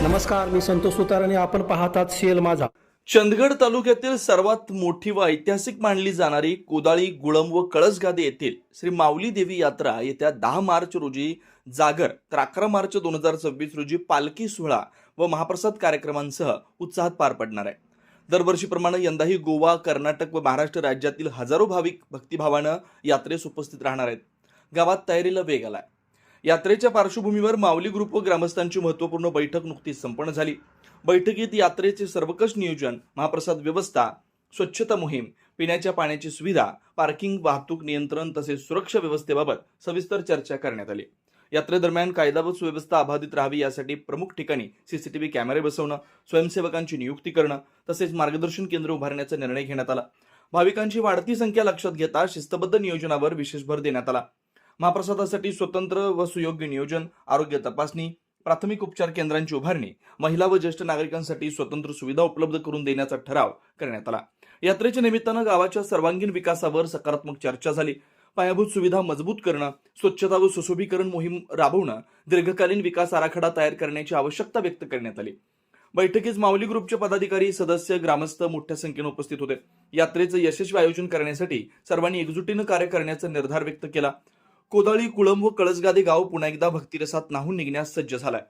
नमस्कार, मी संतोष सुतार आणि आपण पाहतात शेल माझा. चंदगड तालुक्यातील सर्वात मोठी व ऐतिहासिक मानली जाणारी कोदाळी, गुळंब व कळसगादी येथील श्री माऊली देवी यात्रा येत्या 10 मार्च रोजी जागर तर 11 मार्च 2026 रोजी पालखी सोहळा व महाप्रसाद कार्यक्रमांसह उत्साहात पार पडणार आहे. दरवर्षीप्रमाणे यंदाही गोवा, कर्नाटक व महाराष्ट्र राज्यातील हजारो भाविक भक्तिभावानं यात्रेस उपस्थित राहणार आहेत. गावात तयारीला वेग आलाय. यात्रेच्या पार्श्वभूमीवर माऊली ग्रुप व ग्रामस्थांची महत्त्वपूर्ण बैठक नुकतीच संपन्न झाली. बैठकीत यात्रेचे सर्वकष नियोजन, महाप्रसाद व्यवस्था, स्वच्छता मोहीम, पिण्याच्या पाण्याची सुविधा, पार्किंग, वाहतूक नियंत्रण तसेच सुरक्षा व्यवस्थेबाबत सविस्तर चर्चा करण्यात आली. यात्रेदरम्यान कायदा व सुव्यवस्था अबाधित राहावी यासाठी प्रमुख ठिकाणी सीसीटीव्ही कॅमेरे बसवणं, स्वयंसेवकांची नियुक्ती करणं तसेच मार्गदर्शन केंद्र उभारण्याचा निर्णय घेण्यात आला. भाविकांची वाढती संख्या लक्षात घेता शिस्तबद्ध नियोजनावर विशेष भर देण्यात आला. महाप्रसादासाठी स्वतंत्र व सुयोग्य नियोजन, आरोग्य तपासणी, प्राथमिक उपचार केंद्रांची उभारणी, महिला व ज्येष्ठ नागरिकांसाठी स्वतंत्र सुविधा उपलब्ध करून देण्याचा ठराव करण्यात आला. यात्रेच्या निमित्तानं गावाच्या सर्वांगीण विकासावर सकारात्मक चर्चा झाली. पायाभूत सुविधा मजबूत करणं, स्वच्छता व सुशोभीकरण मोहीम राबवणं, दीर्घकालीन विकास आराखडा तयार करण्याची आवश्यकता व्यक्त करण्यात आली. बैठकीस माऊली ग्रुपचे पदाधिकारी, सदस्य, ग्रामस्थ मोठ्या संख्येने उपस्थित होते. यात्रेचं यशस्वी आयोजन करण्यासाठी सर्वांनी एकजुटीनं कार्य करण्याचा निर्धार व्यक्त केला. कोदाळी, कुळंब व कळसगादी गाव पुन्हा एकदा भक्तिरसात न्हाऊन निघण्यास सज्ज झालाय.